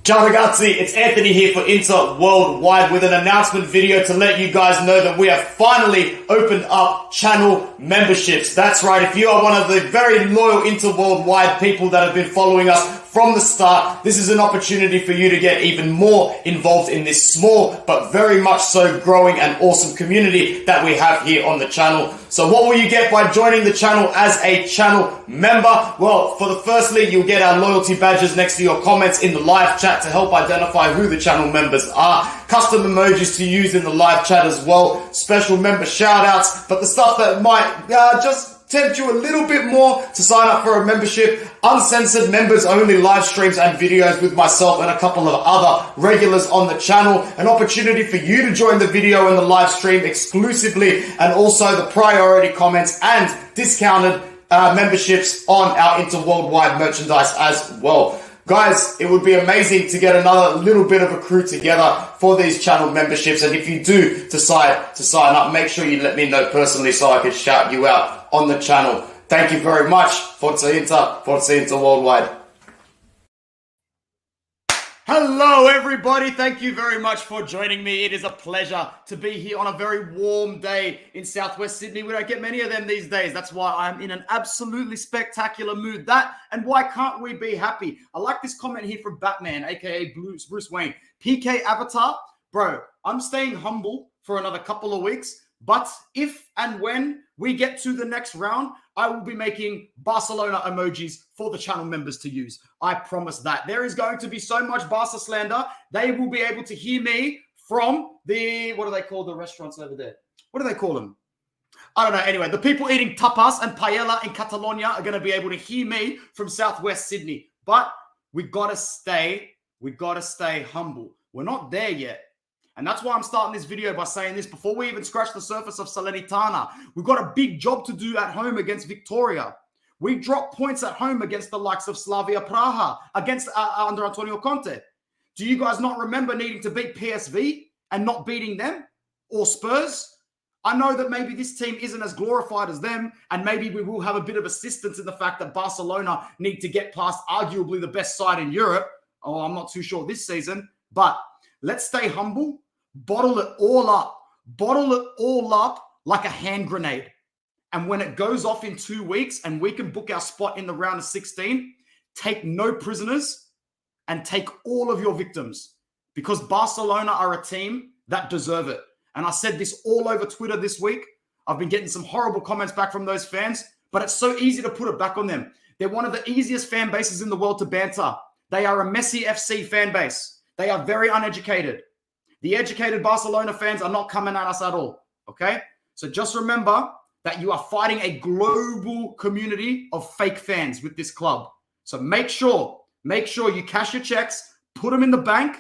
Ciao ragazzi, it's Anthony here for Inter Worldwide with an announcement video to let you guys know that we have finally opened up channel memberships. That's right, if you are one of the very loyal Inter Worldwide people that have been following us from the start, this is an opportunity for you to get even more involved in this small but very much so growing and awesome community that we have here on the channel. So what will you get by joining the channel as a channel member? Well, firstly, you'll get our loyalty badges next to your comments in the live chat to help identify who the channel members are. Custom emojis to use in the live chat as well. Special member shout outs. But the stuff that might just tempt you a little bit more to sign up for a membership, uncensored members only live streams and videos with myself and a couple of other regulars on the channel, an opportunity for you to join the video and the live stream exclusively, and also the priority comments and discounted memberships on our Inter Worldwide merchandise as well. Guys, it would be amazing to get another little bit of a crew together for these channel memberships. And if you do decide to sign up, make sure you let me know personally so I can shout you out on the channel. Thank you very much. Forza Inter Worldwide. Hello everybody, thank you very much for joining me. It is a pleasure to be here on a very warm day in southwest Sydney. We don't get many of them these days. That's why I'm in an absolutely spectacular mood. And why can't we be happy? I like this comment here from Batman, aka Bruce Wayne. PK Avatar, bro, I'm staying humble for another couple of weeks, but if and when we get to the next round, I will be making Barcelona emojis for the channel members to use. I promise that. There is going to be so much Barca slander. They will be able to hear me from the, what do they call the restaurants over there? What do they call them? I don't know. Anyway, the people eating tapas and paella in Catalonia are going to be able to hear me from southwest Sydney. But we got to stay humble. We're not there yet. And that's why I'm starting this video by saying this. Before we even scratch the surface of Salernitana, we've got a big job to do at home against Victoria. We dropped points at home against the likes of Slavia Praha, against under Antonio Conte. Do you guys not remember needing to beat PSV and not beating them? Or Spurs? I know that maybe this team isn't as glorified as them, and maybe we will have a bit of assistance in the fact that Barcelona need to get past arguably the best side in Europe. Oh, I'm not too sure this season. But let's stay humble, bottle it all up like a hand grenade. And when it goes off in 2 weeks and we can book our spot in the round of 16, take no prisoners and take all of your victims, because Barcelona are a team that deserve it. And I said this all over Twitter this week. I've been getting some horrible comments back from those fans, but it's so easy to put it back on them. They're one of the easiest fan bases in the world to banter. They are a Messi FC fan base. They are very uneducated. The educated Barcelona fans are not coming at us at all, okay? So just remember that you are fighting a global community of fake fans with this club. So make sure you cash your checks, put them in the bank,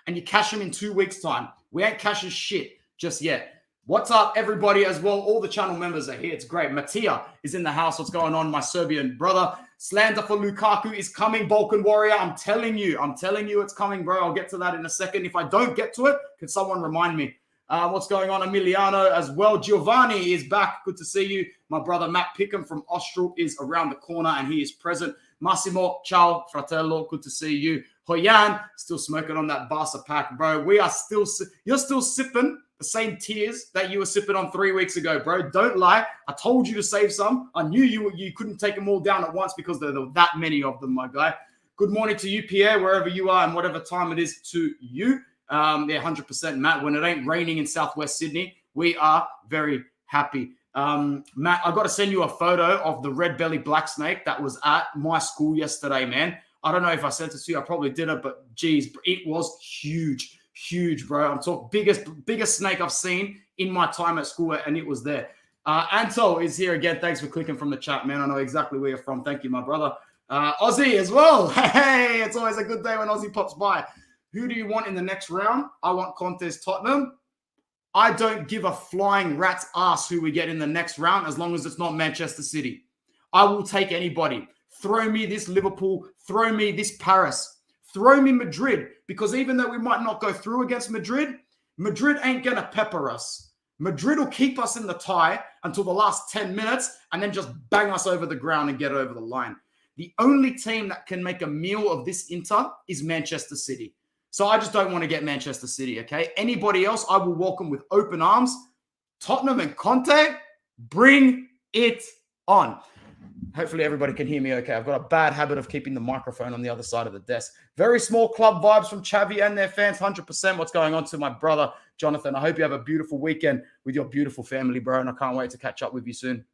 and you cash them in 2 weeks' time. We ain't cashing shit just yet. What's up, everybody, as well? All the channel members are here. It's great. Mattia is in the house. What's going on, my Serbian brother? Slander for Lukaku is coming, Balkan Warrior. I'm telling you it's coming, bro. I'll get to that in a second. If I don't get to it, can someone remind me? What's going on? Emiliano as well. Giovanni is back. Good to see you. My brother Matt Pickham from Austral is around the corner and he is present. Massimo, ciao, fratello. Good to see you. Hoyan, still smoking on that Barca pack, bro. You're still sipping the same tears that you were sipping on 3 weeks ago, bro. Don't lie. I told you to save some. I knew you couldn't take them all down at once because there were that many of them, my guy. Good morning to you, Pierre, wherever you are and whatever time it is to you. 100%, Matt. When it ain't raining in Southwest Sydney, we are very happy. Matt, I got to send you a photo of the red belly black snake that was at my school yesterday, man. I don't know if I sent it to you. I probably didn't, but geez, it was huge, bro. I'm talking biggest snake I've seen in my time at school, and it was there. Anto is here again. Thanks for clicking from the chat, man. I know exactly where you're from. Thank you, my brother. Aussie as well. Hey, it's always a good day when Aussie pops by. Who do you want in the next round? I want Conte's Tottenham. I don't give a flying rat's ass who we get in the next round as long as it's not Manchester City. I will take anybody. Throw me this Liverpool. Throw me this Paris. Throw me Madrid. Because even though we might not go through against Madrid, Madrid ain't going to pepper us. Madrid will keep us in the tie until the last 10 minutes and then just bang us over the ground and get over the line. The only team that can make a meal of this Inter is Manchester City. So I just don't want to get Manchester City, okay? Anybody else, I will welcome with open arms. Tottenham and Conte, bring it on. Hopefully everybody can hear me okay. I've got a bad habit of keeping the microphone on the other side of the desk. Very small club vibes from Xavi and their fans, 100%. What's going on to my brother, Jonathan? I hope you have a beautiful weekend with your beautiful family, bro, and I can't wait to catch up with you soon.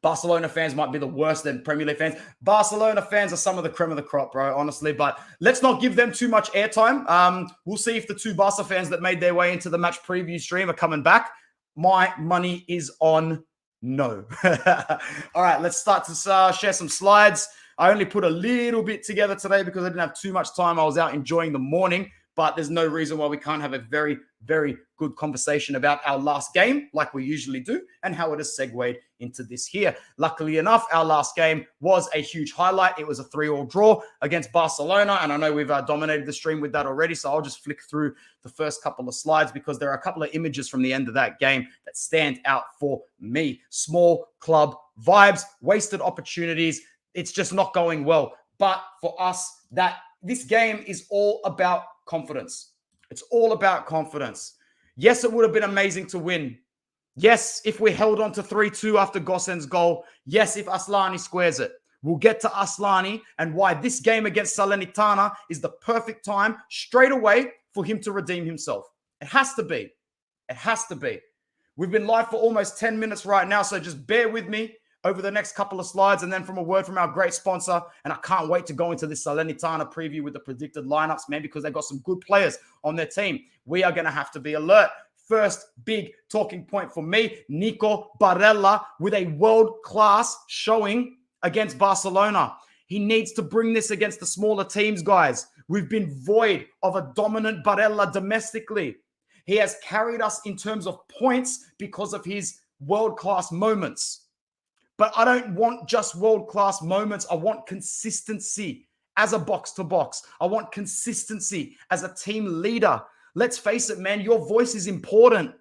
Barcelona fans might be the worst than Premier League fans. Barcelona fans are some of the creme of the crop, bro, honestly. But let's not give them too much airtime. We'll see if the two Barca fans that made their way into the match preview stream are coming back. My money is on no. All right, let's start to share some slides. I only put a little bit together today because I didn't have too much time. I was out enjoying the morning. But there's no reason why we can't have a very, very good conversation about our last game, like we usually do, and how it has segued into this here. Luckily enough, our last game was a huge highlight. It was a 3-3 draw against Barcelona, and I know we've dominated the stream with that already, so I'll just flick through the first couple of slides because there are a couple of images from the end of that game that stand out for me. Small club vibes, wasted opportunities. It's just not going well. But for us, this game is all about confidence. It's all about confidence. Yes, it would have been amazing to win. Yes, if we held on to 3-2 after Gossen's goal. Yes, if Aslani squares it. We'll get to Aslani and why this game against Salernitana is the perfect time straight away for him to redeem himself. It has to be. It has to be. We've been live for almost 10 minutes right now, so just bear with me over the next couple of slides and then from a word from our great sponsor. And I can't wait to go into this Salernitana preview with the predicted lineups, man, because they've got some good players on their team. We are going to have to be alert. First big talking point for me, Nico Barella with a world-class showing against Barcelona. He needs to bring this against the smaller teams, guys. We've been void of a dominant Barella domestically. He has carried us in terms of points because of his world-class moments. But I don't want just world-class moments. I want consistency as a box-to-box. I want consistency as a team leader. Let's face it, man, your voice is important.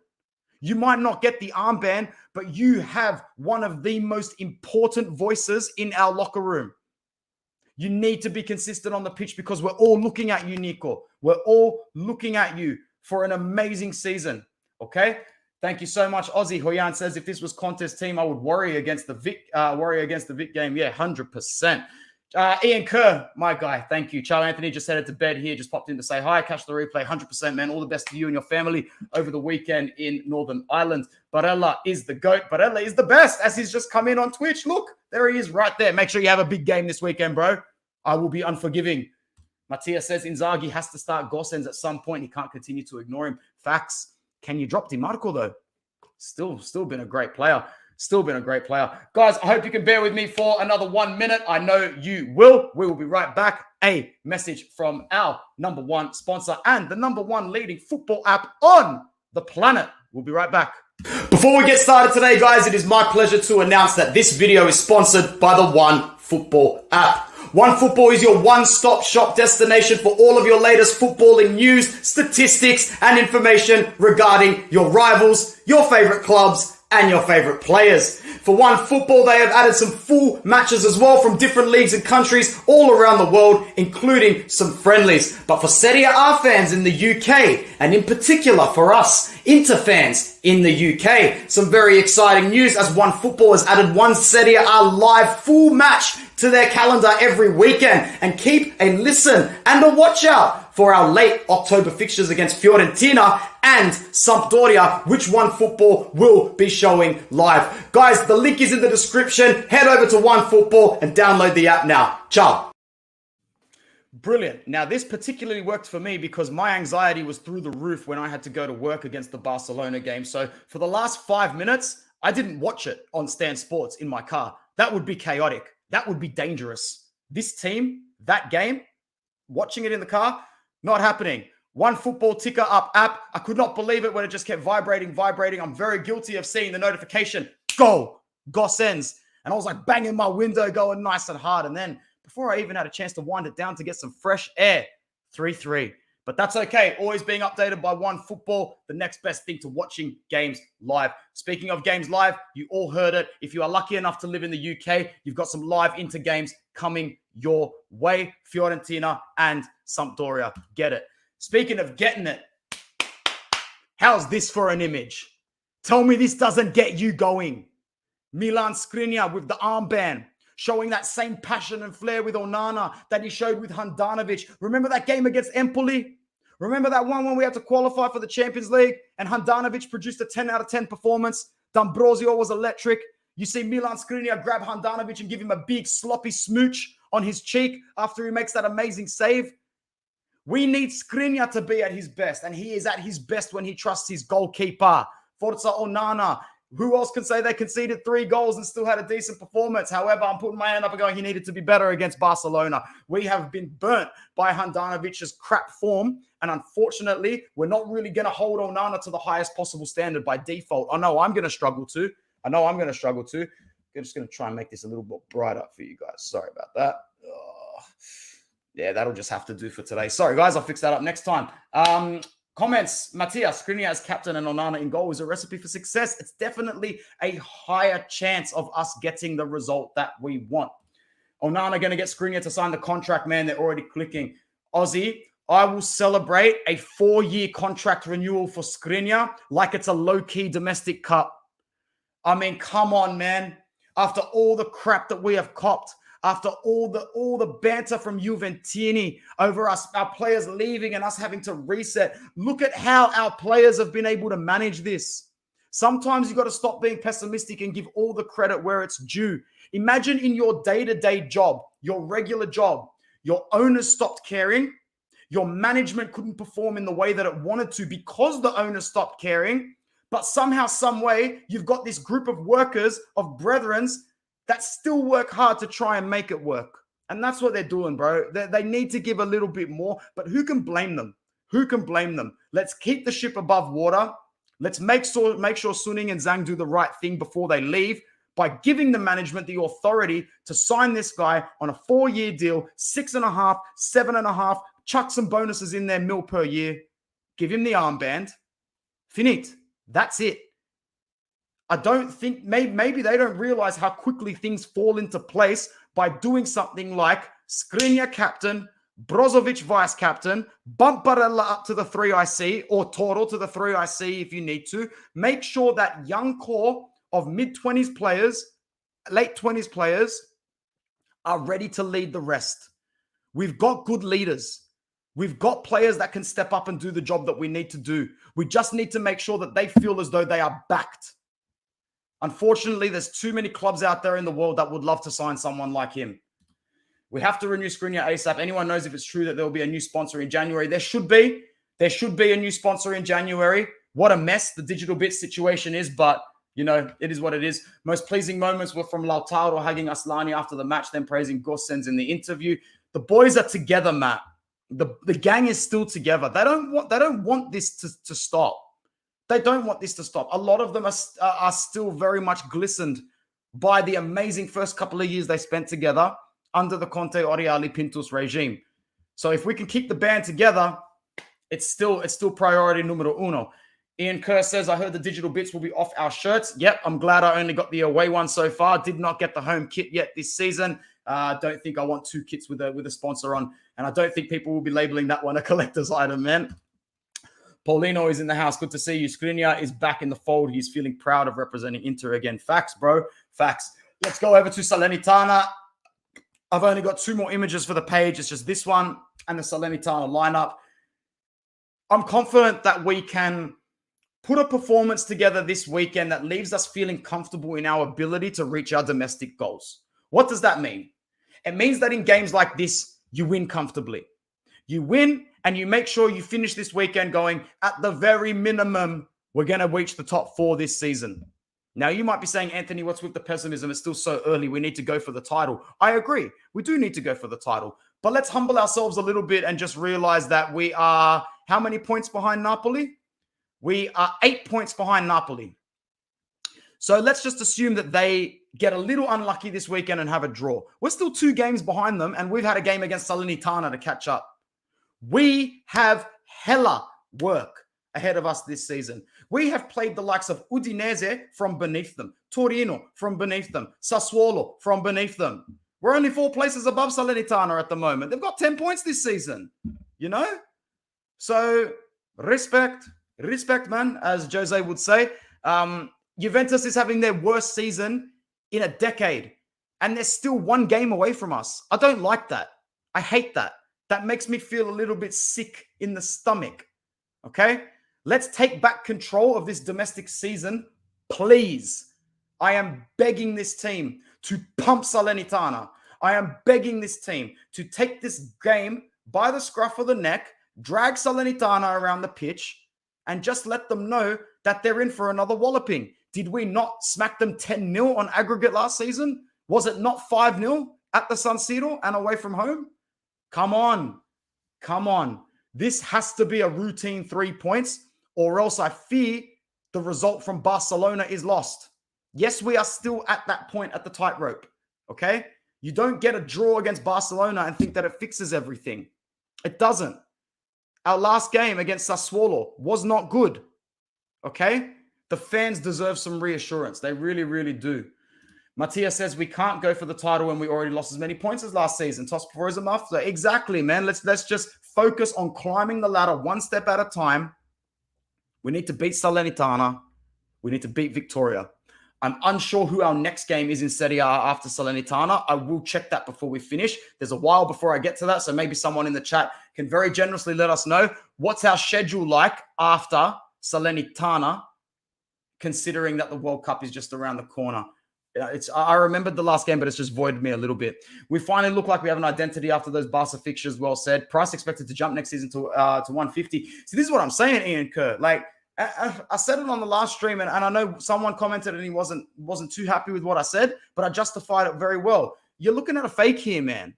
You might not get the armband, but you have one of the most important voices in our locker room. You need to be consistent on the pitch because we're all looking at you, Nico. We're all looking at you for an amazing season, okay? Thank you so much, Ozzy. Hoyan says, if this was contest team, I would worry against the Vic game. Yeah, 100%. Ian Kerr, my guy, thank you. Charlie Anthony just headed to bed here, just popped in to say hi. Catch the replay, 100%, man. All the best to you and your family over the weekend in Northern Ireland. Barella is the GOAT. Barella is the best, as he's just come in on Twitch. Look, there he is right there. Make sure you have a big game this weekend, bro. I will be unforgiving. Mattia says Inzaghi has to start Gosens at some point. He can't continue to ignore him. Facts. Can you drop DiMarco, though? Still been a great player. Still been a great player. Guys, I hope you can bear with me for another 1 minute. I know you will. We will be right back. A message from our number one sponsor and the number one leading football app on the planet. We'll be right back. Before we get started today, guys, it is my pleasure to announce that this video is sponsored by the OneFootball app. OneFootball is your one-stop shop destination for all of your latest footballing news, statistics, and information regarding your rivals, your favorite clubs, and your favorite players. For OneFootball, they have added some full matches as well from different leagues and countries all around the world, including some friendlies. But for Serie A fans in the UK, and in particular for us, Inter fans in the UK, some very exciting news as OneFootball has added one Serie A live full match to their calendar every weekend. And keep a listen and a watch out for our late October fixtures against Fiorentina and Sampdoria, which OneFootball will be showing live. Guys, the link is in the description. Head over to OneFootball and download the app now. Ciao. Brilliant. Now, this particularly worked for me because my anxiety was through the roof when I had to go to work against the Barcelona game. So for the last 5 minutes, I didn't watch it on Stan Sports in my car. That would be chaotic. That would be dangerous. This team, that game, watching it in the car, not happening. OneFootball ticker up app. I could not believe it when it just kept vibrating. I'm very guilty of seeing the notification. Gosens. And I was like banging my window, going nice and hard. And then before I even had a chance to wind it down to get some fresh air, 3-3. But that's okay. Always being updated by OneFootball, the next best thing to watching games live. Speaking of games live, you all heard it. If you are lucky enough to live in the UK, you've got some live Inter games coming your way. Fiorentina and Sampdoria. Get it. Speaking of getting it, how's this for an image? Tell me this doesn't get you going. Milan Skriniar with the armband, showing that same passion and flair with Onana that he showed with Handanovic. Remember that game against Empoli? Remember that one when we had to qualify for the Champions League and Handanovic produced a 10 out of 10 performance? D'Ambrosio was electric. You see Milan Skriniar grab Handanovic and give him a big sloppy smooch on his cheek after he makes that amazing save. We need Skriniar to be at his best, and he is at his best when he trusts his goalkeeper. Forza Onana. Who else can say they conceded 3 goals and still had a decent performance? However, I'm putting my hand up and going, he needed to be better against Barcelona. We have been burnt by Handanovic's crap form. And unfortunately, we're not really going to hold Onana to the highest possible standard by default. I know I'm going to struggle to. I'm just going to try and make this a little bit brighter for you guys. Sorry about that. Yeah, that'll just have to do for today. Sorry, guys. I'll fix that up next time. Comments, Matthias, Skriniar as captain and Onana in goal is a recipe for success. It's definitely a higher chance of us getting the result that we want. Onana going to get Skriniar to sign the contract, man. They're already clicking. Aussie, I will celebrate a 4-year contract renewal for Skriniar like it's a low-key domestic cup. I mean, come on, man. After all the crap that we have copped, after all the banter from Juventini over us, our players leaving and us having to reset. Look at how our players have been able to manage this. Sometimes you got to stop being pessimistic and give all the credit where it's due. Imagine in your day-to-day job, your regular job, your owners stopped caring. Your management couldn't perform in the way that it wanted to because the owners stopped caring. But somehow, some way, you've got this group of workers, of brethrens, that still work hard to try and make it work. And that's what they're doing, bro. They need to give a little bit more, but who can blame them? Who can blame them? Let's keep the ship above water. Let's make sure Suning and Zhang do the right thing before they leave by giving the management the authority to sign this guy on a 4-year deal, 6.5, 7.5, chuck some bonuses in there, mil per year. Give him the armband. Finite. That's it. I don't think, maybe they don't realize how quickly things fall into place by doing something like Skriniar captain, Brozovic vice captain, bump Barella up to the 3IC or Toro to the 3IC if you need to. Make sure that young core of mid-20s players, late 20s players are ready to lead the rest. We've got good leaders. We've got players that can step up and do the job that we need to do. We just need to make sure that they feel as though they are backed. Unfortunately, there's too many clubs out there in the world that would love to sign someone like him. We have to renew Skriniar ASAP. Anyone knows if it's true that there will be a new sponsor in January? There should be. There should be a new sponsor in January. What a mess the Digital Bits situation is, but, you know, it is what it is. Most pleasing moments were from Lautaro hugging Aslani after the match, then praising Gosens in the interview. The boys are together, Matt. The gang is still together. They don't want this to stop. They don't want this to stop. A lot of them are still very much glistened by the amazing first couple of years they spent together under the Conte Oriali Pintus regime. So if we can keep the band together, it's still priority numero uno. Ian Kerr says, I heard the Digital Bits will be off our shirts. Yep, I'm glad I only got the away one so far. Did not get the home kit yet this season. Don't think I want 2 kits with a sponsor on. And I don't think people will be labeling that one a collector's item, man. Paulino is in the house. Good to see you. Skriniar is back in the fold. He's feeling proud of representing Inter again. Facts, bro. Facts. Let's go over to Salernitana. I've only got 2 more images for the page. It's just this one and the Salernitana lineup. I'm confident that we can put a performance together this weekend that leaves us feeling comfortable in our ability to reach our domestic goals. What does that mean? It means that in games like this, you win comfortably. You win and you make sure you finish this weekend going, at the very minimum, we're going to reach the top 4 this season. Now, you might be saying, Anthony, what's with the pessimism? It's still so early. We need to go for the title. I agree. We do need to go for the title. But let's humble ourselves a little bit and just realize that we are how many points behind Napoli? We are 8 points behind Napoli. So let's just assume that they get a little unlucky this weekend and have a draw. We're still 2 games behind them, and we've had a game against Salernitana to catch up. We have hella work ahead of us this season. We have played the likes of Udinese from beneath them, Torino from beneath them, Sassuolo from beneath them. We're only 4 places above Salernitana at the moment. They've got 10 points this season, you know? So respect, man, as Jose would say. Juventus is having their worst season in a decade, and they're still 1 game away from us. I don't like that. I hate that. That makes me feel a little bit sick in the stomach, okay? Let's take back control of this domestic season, please. I am begging this team to pump Salernitana. I am begging this team to take this game by the scruff of the neck, drag Salernitana around the pitch, and just let them know that they're in for another walloping. Did we not smack them 10-0 on aggregate last season? Was it not 5-0 at the San Siro and away from home? Come on. Come on. This has to be a routine 3 points, or else I fear the result from Barcelona is lost. Yes, we are still at that point at the tightrope, okay? You don't get a draw against Barcelona and think that it fixes everything. It doesn't. Our last game against Sassuolo was not good, okay? The fans deserve some reassurance. They really, really do. Mattia says we can't go for the title when we already lost as many points as last season. Toss before is a muffler. Exactly, man. Let's just focus on climbing the ladder 1 step at a time. We need to beat Salernitana. We need to beat Victoria. I'm unsure who our next game is in Serie A after Salernitana. I will check that before we finish. There's a while before I get to that, so maybe someone in the chat can very generously let us know what's our schedule like after Salernitana, considering that the World Cup is just around the corner. I remembered the last game, but it's just voided me a little bit. We finally look like we have an identity after those Barca fixtures. Well said. Price expected to jump next season to 150. See, this is what I'm saying, Ian Kerr. Like I said it on the last stream, and I know someone commented and he wasn't too happy with what I said, but I justified it very well. You're looking at a fake here, man.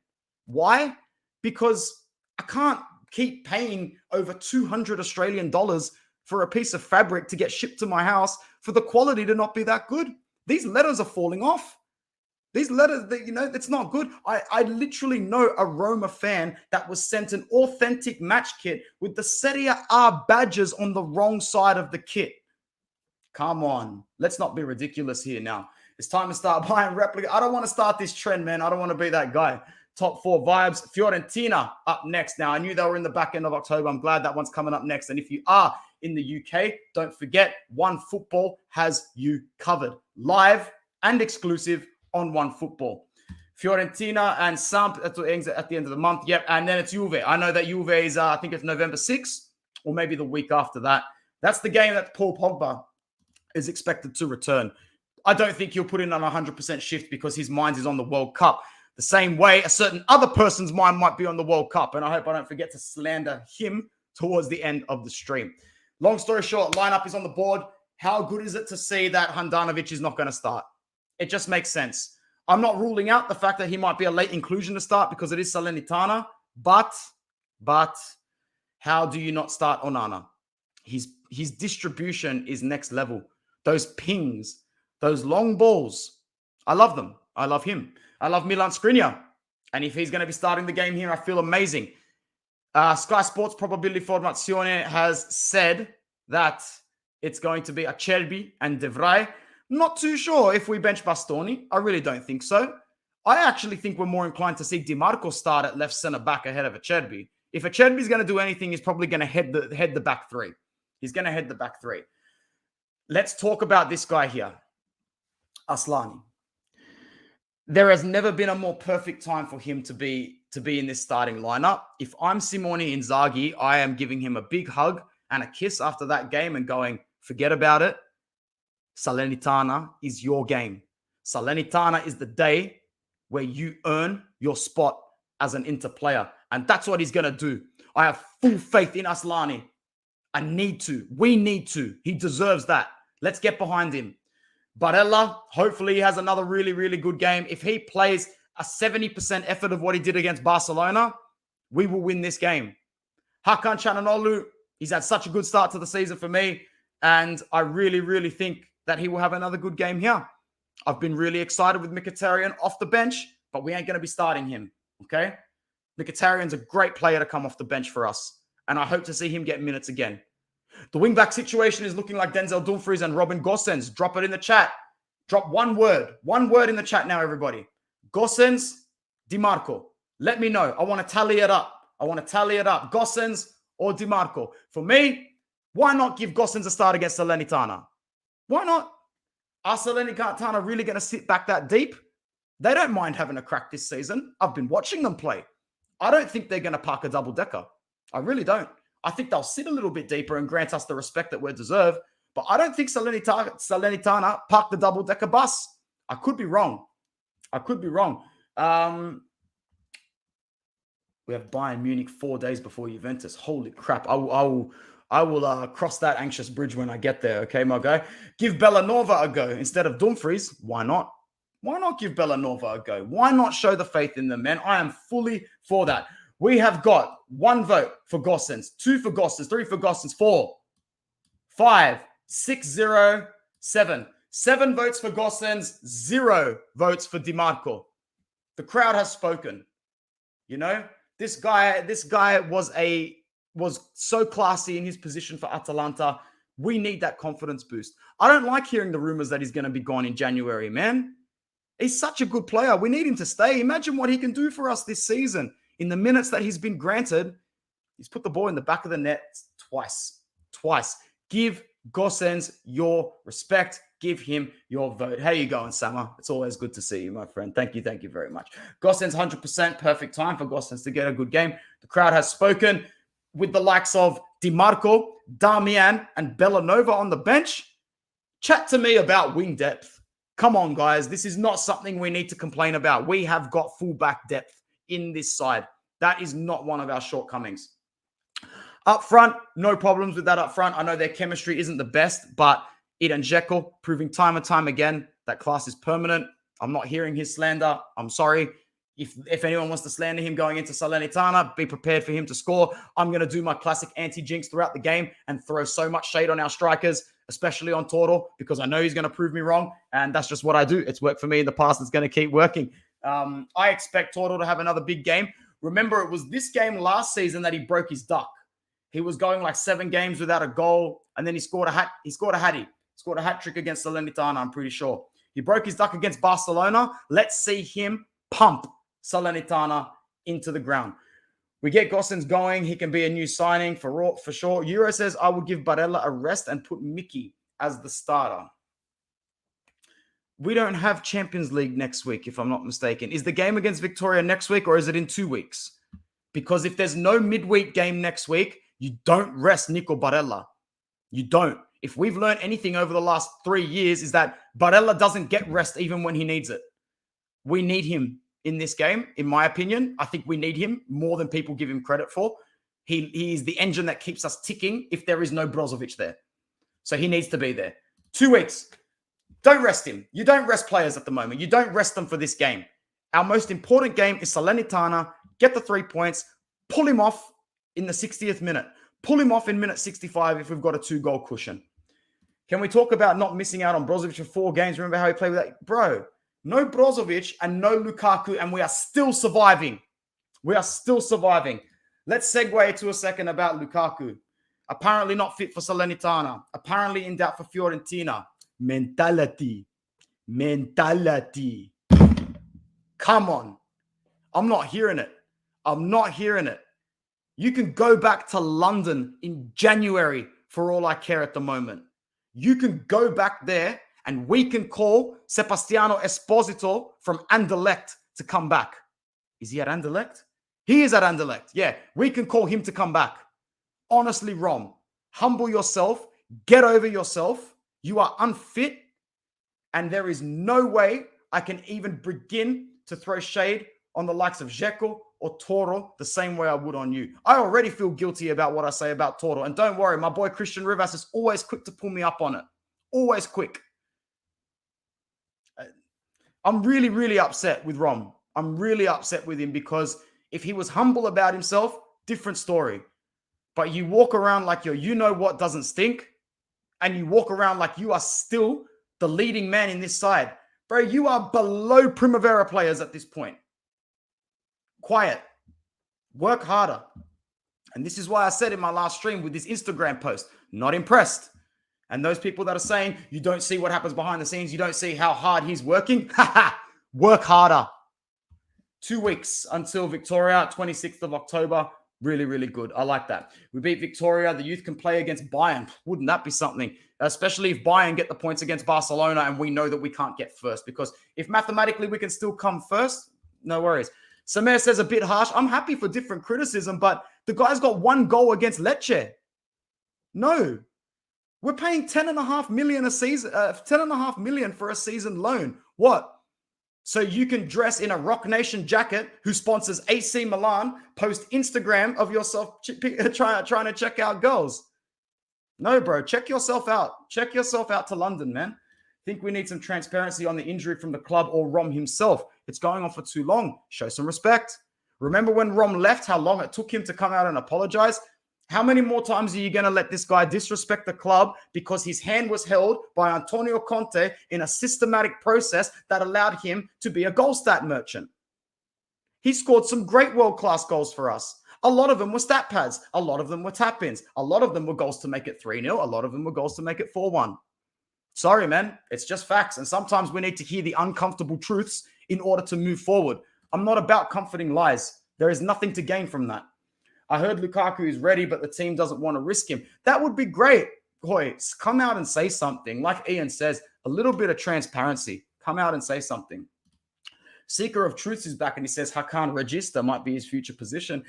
Why? Because I can't keep paying over 200 Australian dollars for a piece of fabric to get shipped to my house for the quality to not be that good. These letters are falling off. These letters, it's not good. I literally know a Roma fan that was sent an authentic match kit with the Serie A badges on the wrong side of the kit. Come on. Let's not be ridiculous here now. It's time to start buying replica. I don't want to start this trend, man. I don't want to be that guy. Top 4 vibes. Fiorentina up next. Now, I knew they were in the back end of October. I'm glad that one's coming up next. And if you are in the UK, don't forget, OneFootball has you covered. Live and exclusive on OneFootball. Fiorentina and Samp at the end of the month. Yep. And then it's Juve. I know that Juve is, I think it's November 6th or maybe the week after that. That's the game that Paul Pogba is expected to return. I don't think he'll put in on 100% shift because his mind is on the World Cup. The same way a certain other person's mind might be on the World Cup. And I hope I don't forget to slander him towards the end of the stream. Long story short, lineup is on the board. How good is it to see that Handanovic is not going to start? It just makes sense. I'm not ruling out the fact that he might be a late inclusion to start because it is Salernitana. But how do you not start Onana? His distribution is next level. Those pings, those long balls, I love them. I love him. I love Milan Skriniar. And if he's going to be starting the game here, I feel amazing. Sky Sports Probability Formazione has said that it's going to be Acerbi and De Vrij. Not too sure if we bench Bastoni. I really don't think so. I actually think we're more inclined to see Di Marco start at left centre back ahead of Acerbi. If Acerbi is going to do anything, he's probably going to head the back three. He's going to head the back three. Let's talk about this guy here, Aslani. There has never been a more perfect time for him to be in this starting lineup. If I'm Simone Inzaghi, I am giving him a big hug and a kiss after that game and going, forget about it. Salernitana is your game. Salernitana is the day where you earn your spot as an Inter player. And that's what he's going to do. I have full faith in Aslani. I need to. We need to. He deserves that. Let's get behind him. Barella, hopefully he has another really, really good game. If he plays a 70% effort of what he did against Barcelona, we will win this game. Hakan Çalhanoğlu, he's had such a good start to the season for me. And I really, really think that he will have another good game here. I've been really excited with Mkhitaryan off the bench, but we ain't going to be starting him, okay? Mkhitaryan's a great player to come off the bench for us, and I hope to see him get minutes again. The wing-back situation is looking like Denzel Dumfries and Robin Gosens. Drop it in the chat. Drop one word. One word in the chat now, everybody. Gosens, Di Marco. Let me know. I want to tally it up. Gosens or Di Marco. For me, why not give Gosens a start against Salernitana? Why not? Are Salernitana really going to sit back that deep? They don't mind having a crack this season. I've been watching them play. I don't think they're going to park a double-decker. I really don't. I think they'll sit a little bit deeper and grant us the respect that we deserve. But I don't think Salernitana park the double-decker bus. I could be wrong. We have Bayern Munich 4 days before Juventus. Holy crap. I will cross that anxious bridge when I get there. Okay, my guy? Give Bellanova a go instead of Dumfries. Why not? Why not give Bellanova a go? Why not show the faith in them, man? I am fully for that. We have got 1 vote for Gosens, 2 for Gosens, 3 for Gosens, 4, 5, 6, 0, 7. 7 votes for Gosens, 0 votes for Di Marco. The crowd has spoken. You know, this guy was so classy in his position for Atalanta. We need that confidence boost. I don't like hearing the rumors that he's going to be gone in January, man. He's such a good player. We need him to stay. Imagine what he can do for us this season. In the minutes that he's been granted, he's put the ball in the back of the net twice. Give Gosens your respect. Give him your vote. How you going, Sama? It's always good to see you, my friend. Thank you very much. Gosens, 100% perfect time for Gosens to get a good game. The crowd has spoken with the likes of Di Marco, Damian, and Bellanova on the bench. Chat to me about wing depth. Come on, guys. This is not something we need to complain about. We have got fullback depth in this side. That is not one of our shortcomings. Up front, no problems with that up front. I know their chemistry isn't the best, but Eden Dzeko proving time and time again that class is permanent. I'm not hearing his slander. I'm sorry. If anyone wants to slander him going into Salernitana, be prepared for him to score. I'm going to do my classic anti-jinx throughout the game and throw so much shade on our strikers, especially on Toro, because I know he's going to prove me wrong, and that's just what I do. It's worked for me in the past. It's going to keep working. I expect Toro to have another big game. Remember, it was this game last season that he broke his duck. He was going like 7 games without a goal, and then he scored a hat. He scored a hat trick against Salernitana, I'm pretty sure. He broke his duck against Barcelona. Let's see him pump Salernitana into the ground. We get Gossens going. He can be a new signing for sure. Euro says, I will give Barella a rest and put Mickey as the starter. We don't have Champions League next week, if I'm not mistaken. Is the game against Victoria next week, or is it in 2 weeks? Because if there's no midweek game next week, you don't rest Nico Barella. You don't. If we've learned anything over the last 3 years, is that Barella doesn't get rest even when he needs it. We need him in this game, in my opinion. I think we need him more than people give him credit for. He is the engine that keeps us ticking if there is no Brozovic there. So he needs to be there. 2 weeks. Don't rest him. You don't rest players at the moment. You don't rest them for this game. Our most important game is Salernitana. Get the 3 points. Pull him off in the 60th minute. Pull him off in minute 65 if we've got a 2-goal cushion. Can we talk about not missing out on Brozovic for 4 games? Remember how he played with that? Bro, no Brozovic and no Lukaku, and we are still surviving. We are still surviving. Let's segue to a second about Lukaku. Apparently not fit for Salernitana. Apparently in doubt for Fiorentina. Mentality. Come on. I'm not hearing it. You can go back to London in January for all I care at the moment. You can go back there and we can call Sebastiano Esposito from Anderlecht to come back. Is he at Anderlecht? He is at Anderlecht. Yeah, we can call him to come back. Honestly, Rom, humble yourself. Get over yourself. You are unfit. And there is no way I can even begin to throw shade on the likes of Dzeko or Toro the same way I would on you. I already feel guilty about what I say about Toro. And don't worry, my boy Christian Rivas is always quick to pull me up on it. Always quick. I'm really, really upset with Rom. I'm really upset with him because if he was humble about himself, different story. But you walk around like your you-know-what doesn't stink, and you walk around like you are still the leading man in this side. Bro, you are below Primavera players at this point. Quiet. Work harder. And this is why I said in my last stream with this Instagram post, not impressed. And those people that are saying, you don't see what happens behind the scenes, you don't see how hard he's working, work harder. 2 weeks until Victoria, 26th of October. Really, really good. I like that. We beat Victoria. The youth can play against Bayern. Wouldn't that be something? Especially if Bayern get the points against Barcelona and we know that we can't get first. Because if mathematically we can still come first, no worries. Samir says a bit harsh. I'm happy for different criticism, but the guy's got 1 goal against Lecce. No. We're paying 10.5 million a season, 10.5 million for a season loan. What? So you can dress in a Rock Nation jacket who sponsors AC Milan, post Instagram of yourself trying to check out girls. No, bro, check yourself out. Check yourself out to London, man. Think we need some transparency on the injury from the club or Rom himself. It's going on for too long. Show some respect. Remember when Rom left, how long it took him to come out and apologize? How many more times are you going to let this guy disrespect the club because his hand was held by Antonio Conte in a systematic process that allowed him to be a goal stat merchant? He scored some great world-class goals for us. A lot of them were stat pads. A lot of them were tap-ins. A lot of them were goals to make it 3-0. A lot of them were goals to make it 4-1. Sorry, man. It's just facts. And sometimes we need to hear the uncomfortable truths in order to move forward. I'm not about comforting lies. There is nothing to gain from that. I heard Lukaku is ready, but the team doesn't want to risk him. That would be great. Hoy, come out and say something. Like Ian says, a little bit of transparency. Come out and say something. Seeker of Truth is back and he says Hakan Regista might be his future position.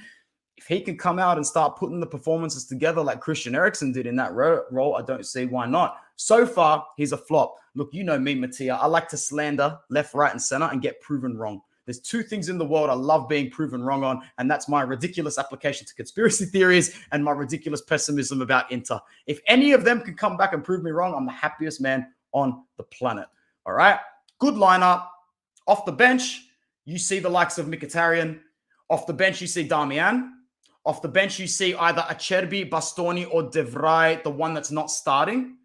If he can come out and start putting the performances together like Christian Eriksen did in that role, I don't see why not. So far, he's a flop. Look, you know me, Mattia. I like to slander left, right, and center and get proven wrong. There's 2 things in the world I love being proven wrong on, and that's my ridiculous application to conspiracy theories and my ridiculous pessimism about Inter. If any of them can come back and prove me wrong, I'm the happiest man on the planet. All right? Good lineup. Off the bench, you see the likes of Mkhitaryan. Off the bench, you see Damian. Off the bench, you see either Acerbi, Bastoni, or De Vrij, the one that's not starting.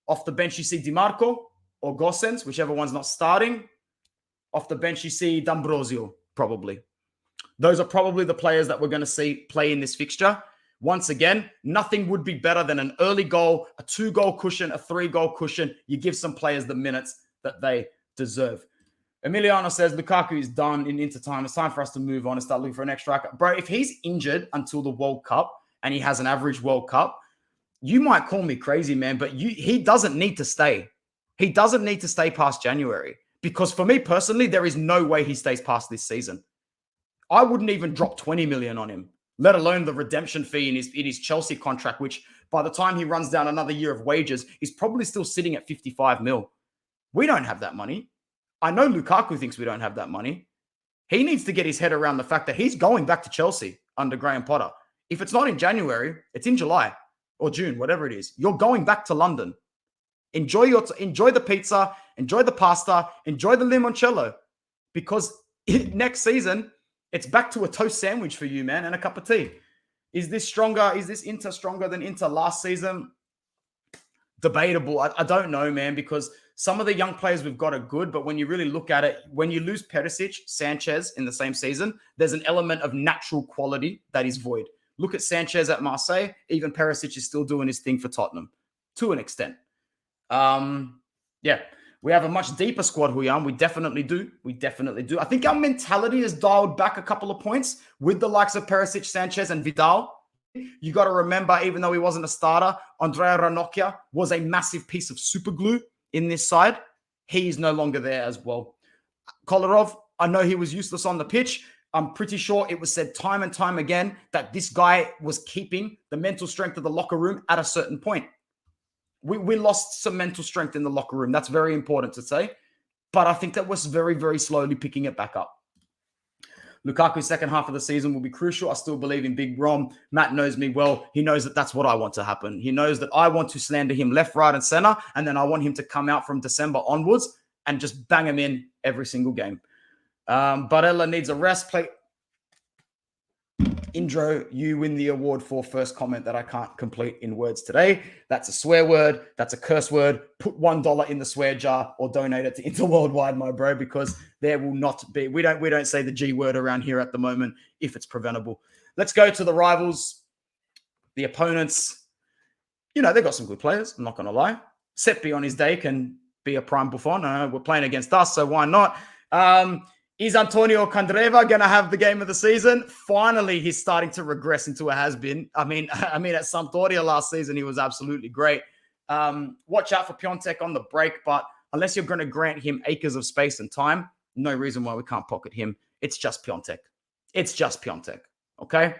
Off the bench, you see Di Marco or Gosens, whichever one's not starting. Off the bench, you see D'Ambrosio, probably. Those are probably the players that we're going to see play in this fixture. Once again, nothing would be better than an early goal, a 2-goal cushion, a 3-goal cushion. You give some players the minutes that they deserve. Emiliano says, Lukaku is done in Inter time. It's time for us to move on and start looking for an next striker. Bro, if he's injured until the World Cup and he has an average World Cup, you might call me crazy, man, but he doesn't need to stay. He doesn't need to stay past January. Because for me personally, there is no way he stays past this season. I wouldn't even drop 20 million on him, let alone the redemption fee in his Chelsea contract, which by the time he runs down another year of wages, is probably still sitting at 55 mil. We don't have that money. I know Lukaku thinks we don't have that money. He needs to get his head around the fact that he's going back to Chelsea under Graham Potter. If it's not in January, it's in July or June, whatever it is. You're going back to London. Enjoy the pizza, enjoy the pasta, enjoy the limoncello, because next season it's back to a toast sandwich for you, man, and a cup of tea. Is this stronger? Is this Inter stronger than Inter last season? Debatable. I don't know, man, because some of the young players we've got are good, but when you really look at it, when you lose Perisic, Sanchez in the same season, there's an element of natural quality that is void. Look at Sanchez at Marseille. Even Perisic is still doing his thing for Tottenham to an extent. Yeah, we have a much deeper squad, Huyan. We definitely do. I think our mentality is dialed back a couple of points with the likes of Perisic, Sanchez, and Vidal. You got to remember, even though he wasn't a starter, Andrea Ranocchia was a massive piece of super glue in this side. He's no longer there as well. Kolarov, I know he was useless on the pitch. I'm pretty sure it was said time and time again that this guy was keeping the mental strength of the locker room at a certain point. We lost some mental strength in the locker room. That's very important to say. But I think that we're very, very slowly picking it back up. Lukaku's second half of the season will be crucial. I still believe in Big Rom. Matt knows me well. He knows that that's what I want to happen. He knows that I want to slander him left, right, and center. And then I want him to come out from December onwards and just bang him in every single game. Barella needs a rest. Indro, you win the award for first comment that I can't complete in words today. That's a swear word. That's a curse word. Put $1 in the swear jar or donate it to Inter Worldwide, my bro, because there will not be. We don't say the G word around here at the moment if it's preventable. Let's go to the rivals, the opponents. You know, they've got some good players. I'm not going to lie. Seppi on his day can be a prime Buffon. We're playing against us, so why not? Is Antonio Candreva going to have the game of the season? Finally, he's starting to regress into a has-been. I mean, at Sampdoria last season, he was absolutely great. Watch out for Piontek on the break, but unless you're going to grant him acres of space and time, no reason why we can't pocket him. It's just Piontek. Okay?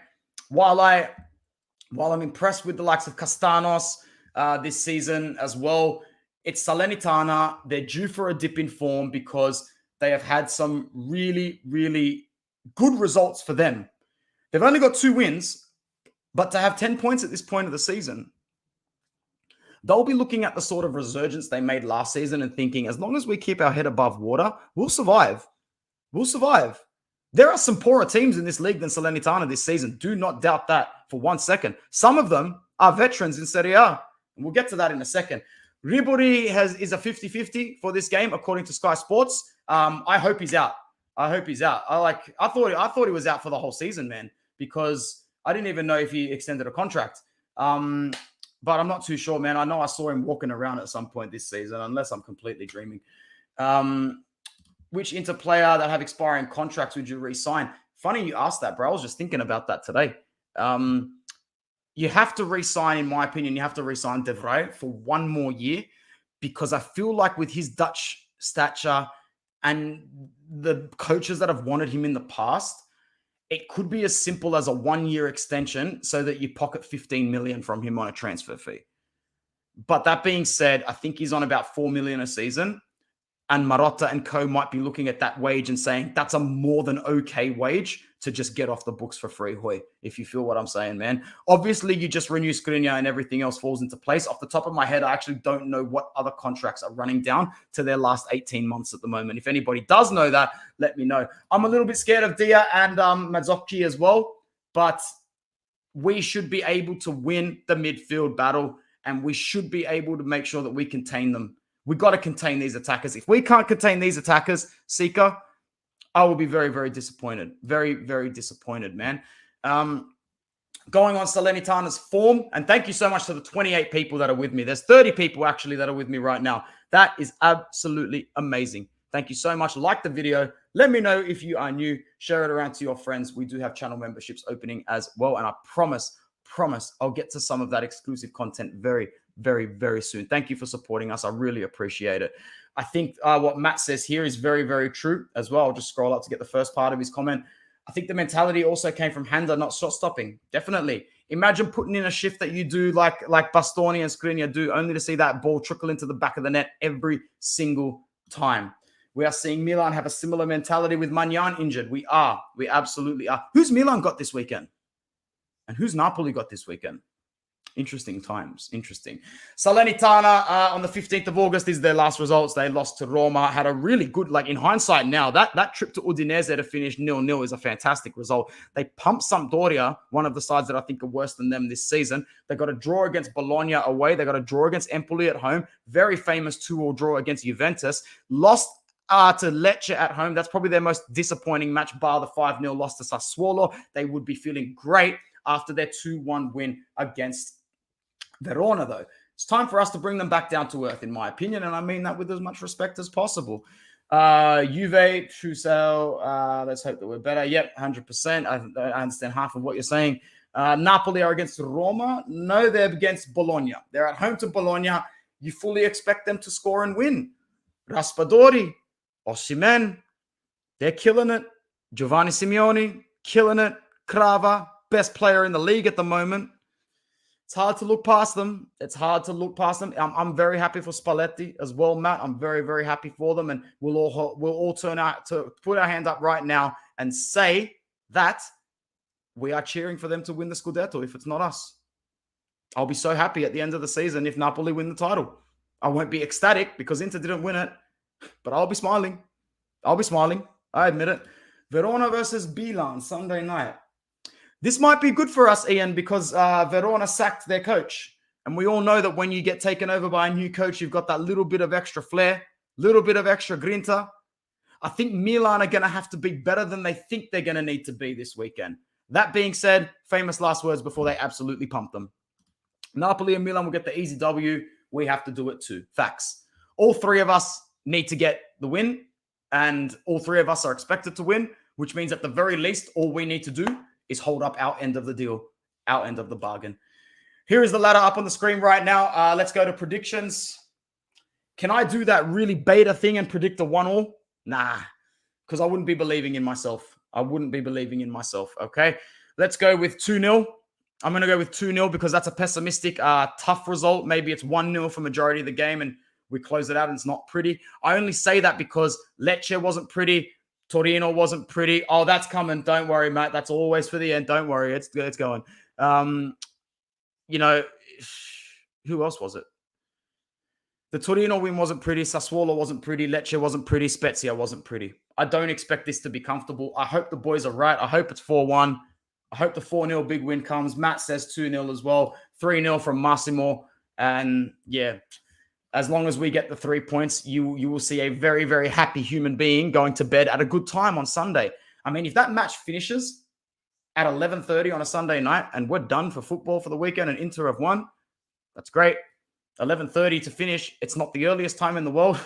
While I'm impressed with the likes of Castanos this season as well, it's Salernitana. They're due for a dip in form because they have had some really, really good results for them. They've only got 2 wins, but to have 10 points at this point of the season, they'll be looking at the sort of resurgence they made last season and thinking, as long as we keep our head above water, we'll survive. There are some poorer teams in this league than Salernitana this season. Do not doubt that for 1 second. Some of them are veterans in Serie A. And we'll get to that in a second. Ribery is a 50-50 for this game, according to Sky Sports. I hope he's out. I thought he was out for the whole season, man, because I didn't even know if he extended a contract. But I'm not too sure, man. I know I saw him walking around at some point this season, unless I'm completely dreaming. Which Inter player that have expiring contracts would you re-sign? Funny you asked that, bro. I was just thinking about that today. You have to re-sign, in my opinion, De Vrij for 1 more year, because I feel like with his Dutch stature and the coaches that have wanted him in the past, it could be as simple as a 1-year extension so that you pocket 15 million from him on a transfer fee. But that being said, I think he's on about 4 million a season. And Marotta and co might be looking at that wage and saying, that's a more than okay wage to just get off the books for free, Hoy, if you feel what I'm saying, man. Obviously, you just renew Skriniar and everything else falls into place. Off the top of my head, I actually don't know what other contracts are running down to their last 18 months at the moment. If anybody does know that, let me know. I'm a little bit scared of Dia and Mazzocchi as well, but we should be able to win the midfield battle, and we should be able to make sure that we contain them. We got to contain these attackers. If we can't contain these attackers, Sika, I will be very, very disappointed. Very, very disappointed, man. Going on Salernitana's form, and thank you so much to the 28 people that are with me. There's 30 people actually that are with me right now. That is absolutely amazing. Thank you so much. Like the video. Let me know if you are new. Share it around to your friends. We do have channel memberships opening as well, and I promise I'll get to some of that exclusive content very, very, very soon. Thank you for supporting us. I really appreciate it. I think what Matt says here is very, very true as well. I'll just scroll up to get the first part of his comment. I think the mentality also came from Handa not shot stopping. Definitely. Imagine putting in a shift that you do like Bastoni and Skriniar do, only to see that ball trickle into the back of the net every single time. We are seeing Milan have a similar mentality with Magnan injured. We absolutely are. Who's Milan got this weekend? And who's Napoli got this weekend? Interesting times. Interesting. Salernitana on the 15th of August is their last results. They lost to Roma. Had a really good, like in hindsight now, that trip to Udinese to finish 0-0 is a fantastic result. They pumped Sampdoria, one of the sides that I think are worse than them this season. They got a draw against Bologna away. They got a draw against Empoli at home. Very famous 2-2 draw against Juventus. Lost to Lecce at home. That's probably their most disappointing match, bar the 5-0 loss to Sassuolo. They would be feeling great after their 2-1 win against Verona, though. It's time for us to bring them back down to earth, in my opinion, and I mean that with as much respect as possible. Juve, Trussell, let's hope that we're better. Yep, 100%. I understand half of what you're saying. Napoli are against Roma. No, they're against Bologna. They're at home to Bologna. You fully expect them to score and win. Raspadori, Osimhen, they're killing it. Giovanni Simeone, killing it. Crava, best player in the league at the moment. It's hard to look past them. I'm very happy for Spalletti as well, Matt. I'm very, very happy for them. And we'll all turn out to put our hand up right now and say that we are cheering for them to win the Scudetto if it's not us. I'll be so happy at the end of the season if Napoli win the title. I won't be ecstatic because Inter didn't win it, but I'll be smiling. I admit it. Verona versus Milan, Sunday night. This might be good for us, Ian, because Verona sacked their coach. And we all know that when you get taken over by a new coach, you've got that little bit of extra flair, little bit of extra grinta. I think Milan are going to have to be better than they think they're going to need to be this weekend. That being said, famous last words before they absolutely pump them. Napoli and Milan will get the easy W. We have to do it too. Facts. All three of us need to get the win, and all three of us are expected to win, which means at the very least, all we need to do is hold up our end of the deal, our end of the bargain. Here is the ladder up on the screen right now. Let's go to predictions. Can I do that really beta thing and predict a 1-1? Nah, because I wouldn't be believing in myself. Okay, let's go with 2-0. I'm going to go with 2-0 because that's a pessimistic, tough result. Maybe it's 1-0 for majority of the game and we close it out and it's not pretty. I only say that because Lecce wasn't pretty. Torino wasn't pretty. Oh, that's coming. Don't worry, Matt. That's always for the end. Don't worry. It's going. Who else was it? The Torino win wasn't pretty. Sassuolo wasn't pretty. Lecce wasn't pretty. Spezia wasn't pretty. I don't expect this to be comfortable. I hope the boys are right. I hope it's 4-1. I hope the 4-0 big win comes. Matt says 2-0 as well. 3-0 from Massimo. And yeah, as long as we get the 3 points, you will see a very, very happy human being going to bed at a good time on Sunday. I mean, if that match finishes at 11:30 on a Sunday night and we're done for football for the weekend and Inter have won, that's great. 11:30 to finish. It's not the earliest time in the world,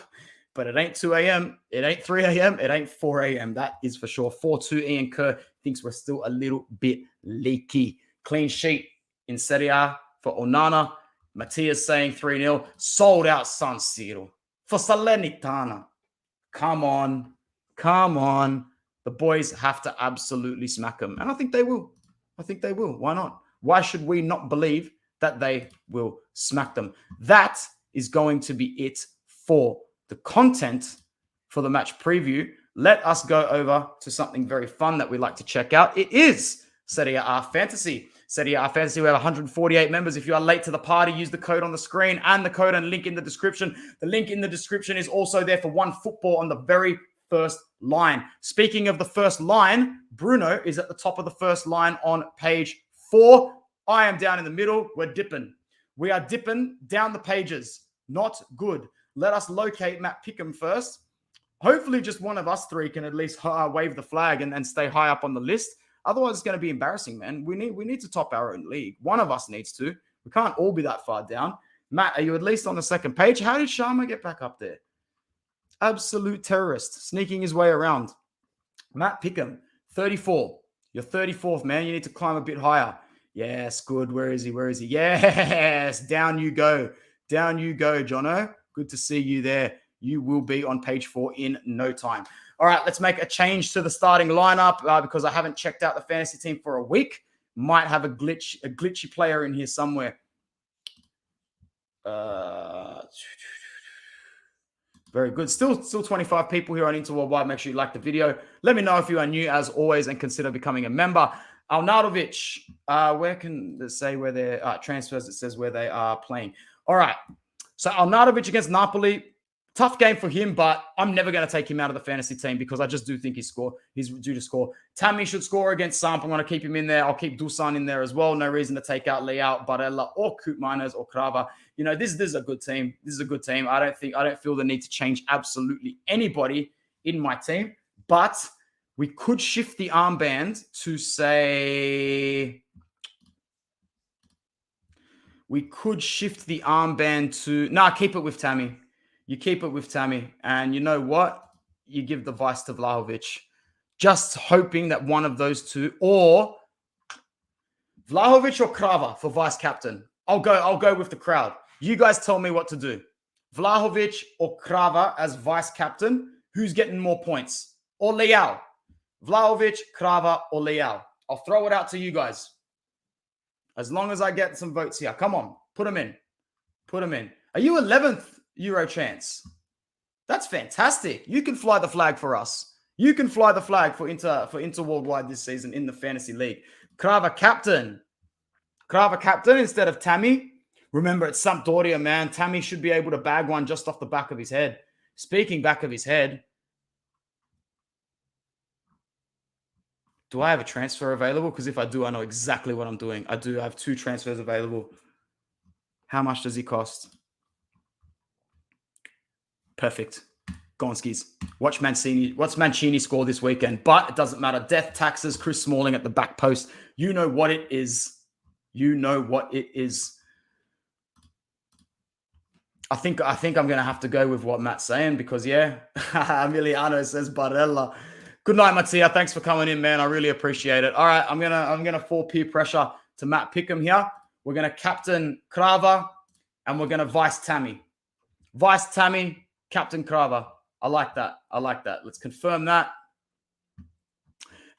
but it ain't 2 a.m. It ain't 3 a.m. It ain't 4 a.m. That is for sure. 4-2. Ian Kerr thinks we're still a little bit leaky. Clean sheet in Serie A for Onana. Mattias saying 3-0. Sold out San Siro for Salernitana. Come on. The boys have to absolutely smack them. And I think they will. Why not? Why should we not believe that they will smack them? That is going to be it for the content for the match preview, let us go over to something very fun that we like to check out. It is Serie A Fantasy. Serie A Fantasy, we have 148 members. If you are late to the party, use the code on the screen and the code and link in the description. The link in the description is also there for OneFootball on the very first line. Speaking of the first line, Bruno is at the top of the first line on page 4. I am down in the middle. We're dipping. We are dipping down the pages. Not good. Let us locate Matt Pickham first. Hopefully just one of us three can at least wave the flag and stay high up on the list. Otherwise, it's going to be embarrassing, man. We need to top our own league. One of us needs to. We can't all be that far down. Matt, are you at least on the second page? How did Sharma get back up there? Absolute terrorist, sneaking his way around. Matt Pickham, 34. You're 34th, man. You need to climb a bit higher. Yes, good. Where is he? Where is he? Yes, down you go. Down you go, Jono. Good to see you there. You will be on page 4 in no time. All right, let's make a change to the starting lineup because I haven't checked out the fantasy team for a week. Might have a glitchy player in here somewhere. Very good. Still 25 people here on Inter Worldwide. Make sure you like the video. Let me know if you are new, as always, and consider becoming a member. Arnautovic, where can it say where they're transfers? It says where they are playing. All right. So Arnautovic against Napoli. Tough game for him, but I'm never going to take him out of the fantasy team because I just do think he's due to score. Tammy should score against Samp. I'm going to keep him in there. I'll keep Dusan in there as well. No reason to take out Leao, Barella, or Koopmeiners or Krava. You know, this is a good team. This is a good team. I don't feel the need to change absolutely anybody in my team, but we could shift the armband to say... We could shift the armband to... Nah, keep it with Tammy. You keep it with Tammy. And you know what? You give the vice to Vlahovic. Just hoping that one of those two, or Vlahovic or Krava for vice captain. I'll go with the crowd. You guys tell me what to do. Vlahovic or Krava as vice captain. Who's getting more points? Or Leao? Vlahovic, Krava, or Leao? I'll throw it out to you guys. As long as I get some votes here. Come on. Put them in. Put them in. Are you 11th Euro chance? That's fantastic. You can fly the flag for us. You can fly the flag for Inter Worldwide this season in the Fantasy League. Krava captain. Krava captain instead of Tammy. Remember, it's Sampdoria, man. Tammy should be able to bag one just off the back of his head. Speaking back of his head, do I have a transfer available? Because if I do, I know exactly what I'm doing. I do have 2 transfers available. How much does he cost? Perfect. Gonskis. Watch Mancini score this weekend. But it doesn't matter. Death, taxes, Chris Smalling at the back post. You know what it is. You know what it is. I think I'm going to have to go with what Matt's saying because, yeah, Emiliano says Barella. Good night, Mattia. Thanks for coming in, man. I really appreciate it. All right, I'm gonna fall peer pressure to Matt Pickham here. We're gonna captain Krava, and we're gonna vice Tammy. Vice Tammy, captain Krava. I like that. I like that. Let's confirm that,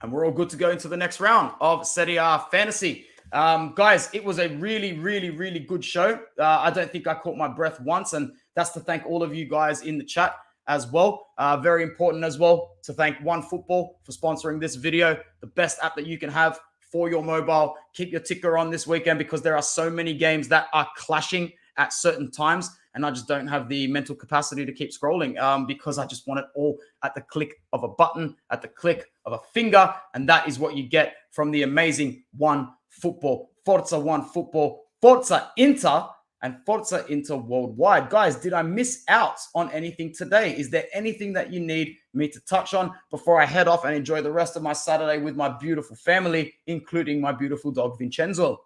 and we're all good to go into the next round of Serie A Fantasy. Guys, it was a really, really, really good show. I don't think I caught my breath once, and that's to thank all of you guys in the chat as well. Very important as well to thank OneFootball for sponsoring this video. The best app that you can have for your mobile. Keep your ticker on this weekend because there are so many games that are clashing at certain times, and I just don't have the mental capacity to keep scrolling because I just want it all at the click of a button, at the click of a finger, and that is what you get from the amazing OneFootball. Forza OneFootball, Forza Inter, and Forza Inter Worldwide. Guys, did I miss out on anything today? Is there anything that you need me to touch on before I head off and enjoy the rest of my Saturday with my beautiful family, including my beautiful dog, Vincenzo?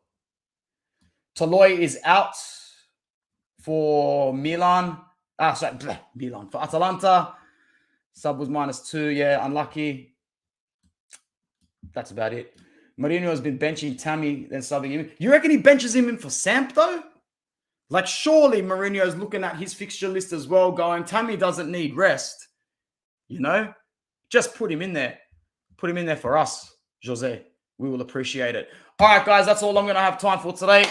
Toloi is out for Milan. For Atalanta. Sub was -2. Yeah, unlucky. That's about it. Mourinho has been benching Tammy, then subbing him. You reckon he benches him in for Samp, though? Like, surely Mourinho's looking at his fixture list as well, going, Tammy doesn't need rest. You know? Just put him in there. Put him in there for us, Jose. We will appreciate it. All right, guys, that's all I'm going to have time for today.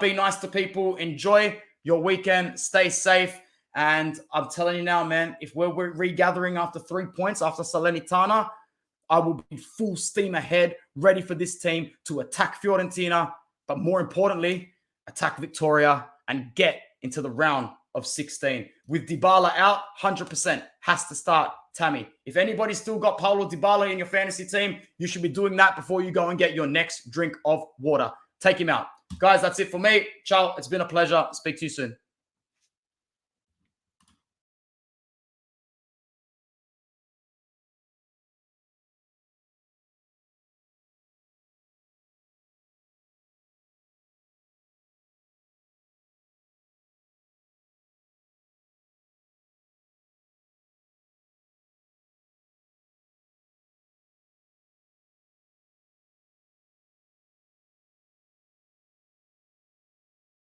Be nice to people. Enjoy your weekend. Stay safe. And I'm telling you now, man, if we're regathering after 3 points after Salernitana, I will be full steam ahead, ready for this team to attack Fiorentina, but more importantly, attack Victoria and get into the round of 16. With Dybala out, 100% has to start Tammy. If anybody's still got Paulo Dybala in your fantasy team, you should be doing that before you go and get your next drink of water. Take him out. Guys, that's it for me. Ciao. It's been a pleasure. Speak to you soon.